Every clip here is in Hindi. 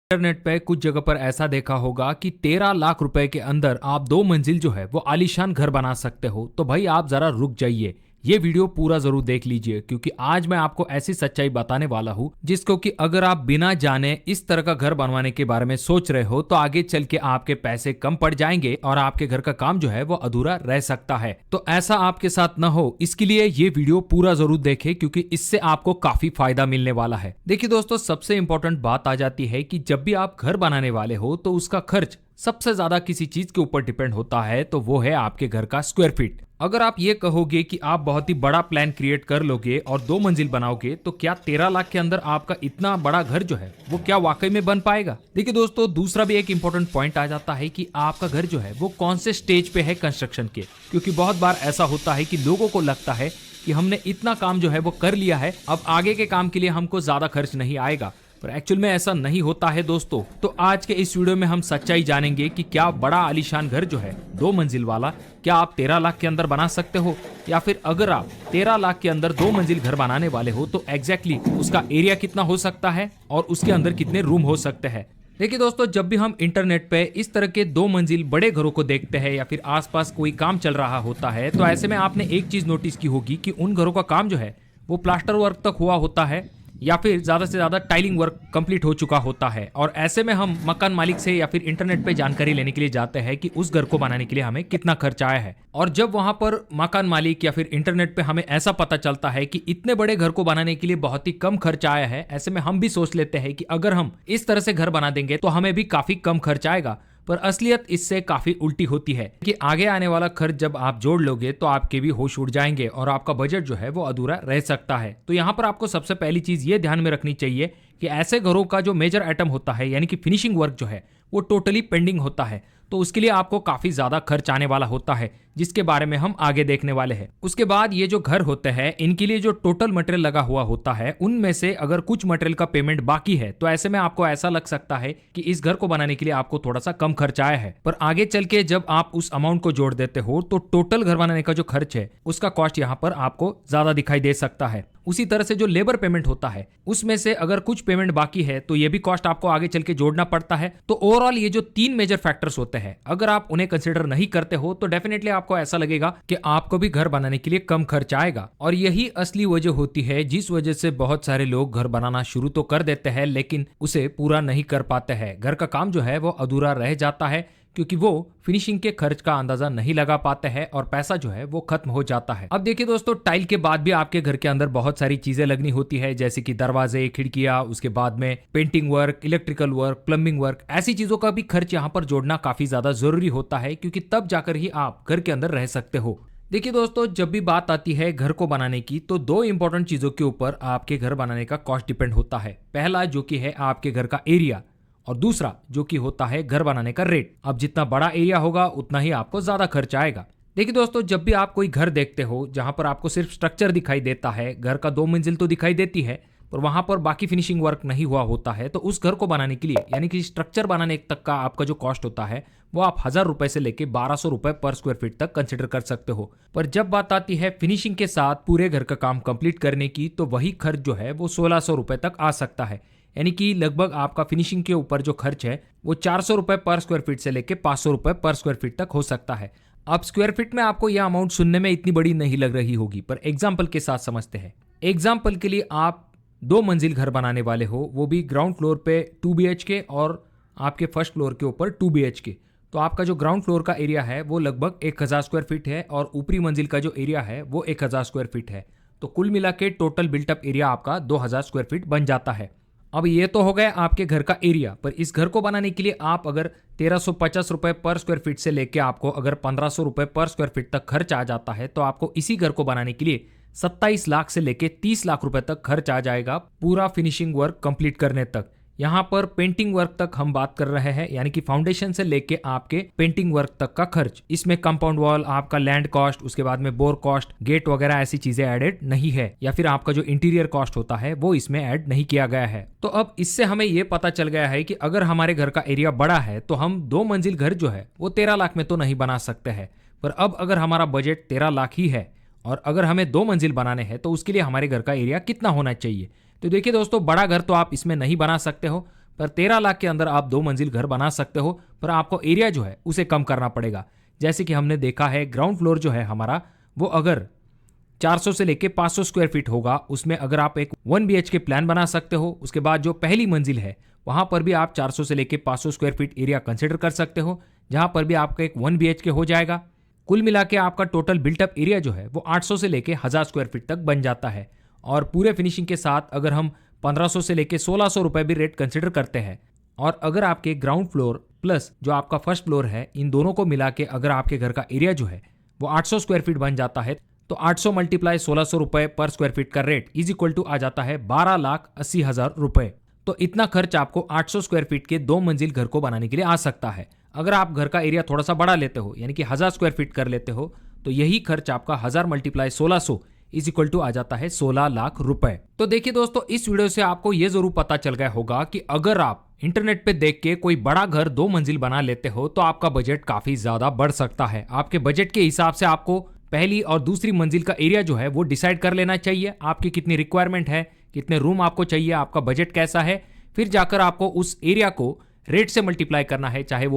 इंटरनेट पे कुछ जगह पर ऐसा देखा होगा कि 13 लाख रुपए के अंदर आप 2 मंजिल जो है वो आलीशान घर बना सकते हो। तो भाई आप जरा रुक जाइए, ये वीडियो पूरा जरूर देख लीजिए, क्योंकि आज मैं आपको ऐसी सच्चाई बताने वाला हूँ जिसको कि अगर आप बिना जाने इस तरह का घर बनवाने के बारे में सोच रहे हो तो आगे चल के आपके पैसे कम पड़ जाएंगे और आपके घर का काम जो है वो अधूरा रह सकता है। तो ऐसा आपके साथ ना हो, इसके लिए ये वीडियो पूरा जरूर देखें, क्योंकि इससे आपको काफी फायदा मिलने वाला है। देखिए दोस्तों, सबसे इंपॉर्टेंट बात आ जाती है कि जब भी आप घर बनाने वाले हो तो उसका खर्च सबसे ज्यादा किसी चीज के ऊपर डिपेंड होता है, तो वो है आपके घर का स्क्वायर फीट। अगर आप ये कहोगे कि आप बहुत ही बड़ा प्लान क्रिएट कर लोगे और 2 मंजिल बनाओगे, तो क्या 13 लाख के अंदर आपका इतना बड़ा घर जो है वो क्या वाकई में बन पाएगा? देखिए दोस्तों, दूसरा भी एक इंपॉर्टेंट पॉइंट आ जाता है कि आपका घर जो है वो कौन से स्टेज पे है कंस्ट्रक्शन के, क्योंकि बहुत बार ऐसा होता है कि लोगों को लगता है कि हमने इतना काम जो है वो कर लिया है, अब आगे के काम के लिए हमको ज्यादा खर्च नहीं आएगा, पर एक्चुअल में ऐसा नहीं होता है दोस्तों। तो आज के इस वीडियो में हम सच्चाई जानेंगे कि क्या बड़ा आलीशान घर जो है 2 मंजिल वाला, क्या आप 13 लाख के अंदर बना सकते हो, या फिर अगर आप 13 लाख के अंदर 2 मंजिल घर बनाने वाले हो तो एग्जैक्टली उसका एरिया कितना हो सकता है और उसके अंदर कितने रूम हो सकते हैं। देखिए दोस्तों, जब भी हम इंटरनेट पे इस तरह के 2 मंजिल बड़े घरों को देखते हैं या फिर आसपास कोई काम चल रहा होता है, तो ऐसे में आपने एक चीज नोटिस की होगी कि उन घरों का काम जो है वो प्लास्टर वर्क तक हुआ होता है या फिर ज्यादा से ज्यादा टाइलिंग वर्क कंप्लीट हो चुका होता है। और ऐसे में हम मकान मालिक से या फिर इंटरनेट पे जानकारी लेने के लिए जाते हैं कि उस घर को बनाने के लिए हमें कितना खर्च आया है। और जब वहां पर मकान मालिक या फिर इंटरनेट पे हमें ऐसा पता चलता है कि इतने बड़े घर को बनाने के लिए बहुत ही कम खर्च आया है, ऐसे में हम भी सोच लेते हैं कि अगर हम इस तरह से घर बना देंगे तो हमें भी काफी कम खर्च आएगा। पर असलियत इससे काफी उल्टी होती है कि आगे आने वाला खर्च जब आप जोड़ लोगे तो आपके भी होश उड़ जाएंगे और आपका बजट जो है वो अधूरा रह सकता है। तो यहाँ पर आपको सबसे पहली चीज ये ध्यान में रखनी चाहिए कि ऐसे घरों का जो मेजर आइटम होता है, यानी कि फिनिशिंग वर्क जो है वो टोटली पेंडिंग होता है, तो उसके लिए आपको काफी ज्यादा खर्च आने वाला होता है, जिसके बारे में हम आगे देखने वाले हैं। उसके बाद ये जो घर होते हैं इनके लिए जो टोटल मटेरियल लगा हुआ होता है, उनमें से अगर कुछ मटेरियल का पेमेंट बाकी है तो ऐसे में आपको ऐसा लग सकता है कि इस घर को बनाने के लिए आपको थोड़ा सा कम खर्च आया है। पर आगे चल के जब आप उस अमाउंट को जोड़ देते हो तो टोटल घर बनाने का जो खर्च है उसका कॉस्ट यहाँ पर आपको ज्यादा दिखाई दे सकता है। उसी तरह से जो लेबर पेमेंट होता है उसमें से अगर कुछ पेमेंट बाकी है तो ये भी कॉस्ट आपको आगे चल के जोड़ना पड़ता है। तो ओवरऑल ये जो 3 मेजर फैक्टर्स होते हैं, अगर आप उन्हें कंसिडर नहीं करते हो तो डेफिनेटली आपको ऐसा लगेगा कि आपको भी घर बनाने के लिए कम खर्च आएगा। और यही असली वजह होती है जिस वजह से बहुत सारे लोग घर बनाना शुरू तो कर देते हैं लेकिन उसे पूरा नहीं कर पाते हैं। घर का काम जो है वो अधूरा रह जाता है क्योंकि वो फिनिशिंग के खर्च का अंदाजा नहीं लगा पाते हैं और पैसा जो है वो खत्म हो जाता है। अब देखिए दोस्तों, टाइल के बाद भी आपके घर के अंदर बहुत सारी चीजें लगनी होती है, जैसे कि दरवाजे, खिड़कियां, उसके बाद में painting work, electrical work, plumbing work, ऐसी चीजों का भी खर्च यहाँ पर जोड़ना काफी ज्यादा जरूरी होता है, क्योंकि तब जाकर ही आप घर के अंदर रह सकते हो। देखिए दोस्तों, जब भी बात आती है घर को बनाने की तो 2 इंपॉर्टेंट चीजों के ऊपर आपके घर बनाने का कॉस्ट डिपेंड होता है। पहला जो कि है आपके घर का एरिया, और दूसरा जो कि होता है घर बनाने का रेट। अब जितना बड़ा एरिया होगा उतना ही आपको ज्यादा खर्च आएगा। देखिए दोस्तों, जब भी आप कोई घर देखते हो जहां पर आपको सिर्फ स्ट्रक्चर दिखाई देता है, घर का 2 मंजिल तो दिखाई देती है पर वहां पर बाकी फिनिशिंग वर्क नहीं हुआ होता है, तो उस घर को बनाने के लिए यानी कि स्ट्रक्चर बनाने तक का आपका जो कॉस्ट होता है वो आप 1000 रुपए से लेके 1200 रुपए पर स्क्वायर फीट तक कंसिडर कर सकते हो। पर जब बात आती है फिनिशिंग के साथ पूरे घर का काम कंप्लीट करने की, तो वही खर्च जो है वो 1600 रुपए तक आ सकता है। यानी कि लगभग आपका फिनिशिंग के ऊपर जो खर्च है वो 400 रुपए पर स्क्वायर फीट से लेके 500 रुपए पर स्क्वायर फीट तक हो सकता है। अब स्क्वायर फीट में आपको यह अमाउंट सुनने में इतनी बड़ी नहीं लग रही होगी, पर एग्जाम्पल के साथ समझते हैं। एग्जाम्पल के लिए आप 2 मंजिल घर बनाने वाले हो, वो भी ग्राउंड फ्लोर पे 2 BHK और आपके फर्स्ट फ्लोर के ऊपर 2 BHK। तो आपका जो ग्राउंड फ्लोर का एरिया है वो लगभग 1000 स्क्वायर फीट है और ऊपरी मंजिल का जो एरिया है वो 1000 स्क्वायर फीट है। तो कुल मिला के टोटल बिल्टअप एरिया आपका 2000 स्क्वायर फीट बन जाता है। अब ये तो हो गया आपके घर का एरिया, पर इस घर को बनाने के लिए आप अगर 1350 रुपए पर स्क्वायर फीट से लेके आपको अगर 1500 रुपए पर स्क्वायर फीट तक खर्च आ जाता है, तो आपको इसी घर को बनाने के लिए 27 लाख से लेके 30 लाख रुपए तक खर्च आ जाएगा पूरा फिनिशिंग वर्क कंप्लीट करने तक। यहाँ पर पेंटिंग वर्क तक हम बात कर रहे हैं, यानी कि फाउंडेशन से लेके आपके पेंटिंग वर्क तक का खर्च। इसमें कंपाउंड वॉल, आपका लैंड कॉस्ट, उसके बाद में बोर कॉस्ट, गेट वगैरह ऐसी चीजें एडेड नहीं है, या फिर आपका जो इंटीरियर कॉस्ट होता है वो इसमें ऐड नहीं किया गया है। तो अब इससे हमें ये पता चल गया है कि अगर हमारे घर का एरिया बड़ा है तो हम 2 मंजिल घर जो है वो 13 लाख में तो नहीं बना सकते हैं। पर अब अगर हमारा बजट 13 लाख ही है और अगर हमें 2 मंजिल बनाने हैं तो उसके लिए हमारे घर का एरिया कितना होना चाहिए? तो देखिए दोस्तों, बड़ा घर तो आप इसमें नहीं बना सकते हो, पर 13 लाख के अंदर आप 2 मंजिल घर बना सकते हो, पर आपको एरिया जो है उसे कम करना पड़ेगा। जैसे कि हमने देखा है ग्राउंड फ्लोर जो है हमारा, वो अगर 400 से लेके 500 स्क्वायर फीट होगा, उसमें अगर आप एक 1 BHK प्लान बना सकते हो। उसके बाद जो पहली मंजिल है वहां पर भी आप 400 से लेके 500 स्क्वायर फीट एरिया कंसिडर कर सकते हो, जहां पर भी आपका एक 1 BHK हो जाएगा। कुल मिला के आपका टोटल बिल्टअप एरिया जो है वो 800 से लेके 1000 स्क्वायर फीट तक बन जाता है। और पूरे फिनिशिंग के साथ अगर हम 1500 से लेके 1600 रुपए भी रेट कंसिडर करते हैं, और अगर आपके ग्राउंड फ्लोर प्लस जो आपका फर्स्ट फ्लोर है, इन दोनों को मिला के अगर आपके घर का एरिया जो है वो 800 स्क्वायर फीट बन जाता है, तो 800 मल्टीप्लाई 1600 रुपए पर स्क्वायर फीट का रेट इज इक्वल टू आ जाता है 12,80,000 रुपए। तो इतना खर्च आपको 800 स्क्वायर फीट के 2 मंजिल घर को बनाने के लिए आ सकता है। अगर आप घर का एरिया थोड़ा सा बड़ा लेते हो, यानी कि 1000 स्क्वायर फीट कर लेते हो, तो यही खर्च आपका 1000 मल्टीप्लाई 1600 इज इक्वल टू आ जाता है 16 लाख रुपए। तो देखिए दोस्तों, इस वीडियो से आपको यह जरूर पता चल गया होगा कि अगर आप इंटरनेट पे देख के कोई बड़ा घर 2 मंजिल बना लेते हो तो आपका बजट काफी ज्यादा बढ़ सकता है। आपके बजट के हिसाब से आपको पहली और दूसरी मंजिल का एरिया जो है वो डिसाइड कर लेना चाहिए। आपकी कितनी रिक्वायरमेंट है, कितने रूम आपको चाहिए, आपका बजट कैसा है, फिर जाकर आपको उस एरिया को रेट से मल्टीप्लाई करना है, चाहे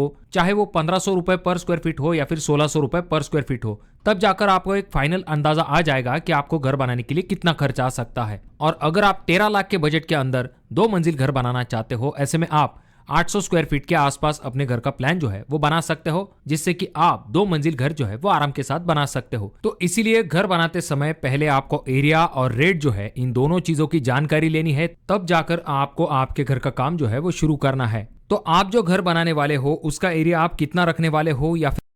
वो 1500 रुपए पर स्क्वायर फीट हो या फिर 1600 रुपए पर स्क्वायर फीट हो। तब जाकर आपको एक फाइनल अंदाजा आ जाएगा कि आपको घर बनाने के लिए कितना खर्च आ सकता है। और अगर आप 13 लाख के बजट के अंदर 2 मंजिल घर बनाना चाहते हो, ऐसे में आप 800 स्क्वायर फीट के आसपास अपने घर का प्लान जो है वो बना सकते हो, जिससे कि आप 2 मंजिल घर जो है वो आराम के साथ बना सकते हो। तो इसीलिए घर बनाते समय पहले आपको एरिया और रेट जो है, इन दोनों चीजों की जानकारी लेनी है, तब जाकर आपको आपके घर का काम जो है वो शुरू करना है। तो आप जो घर बनाने वाले हो उसका एरिया आप कितना रखने वाले हो, या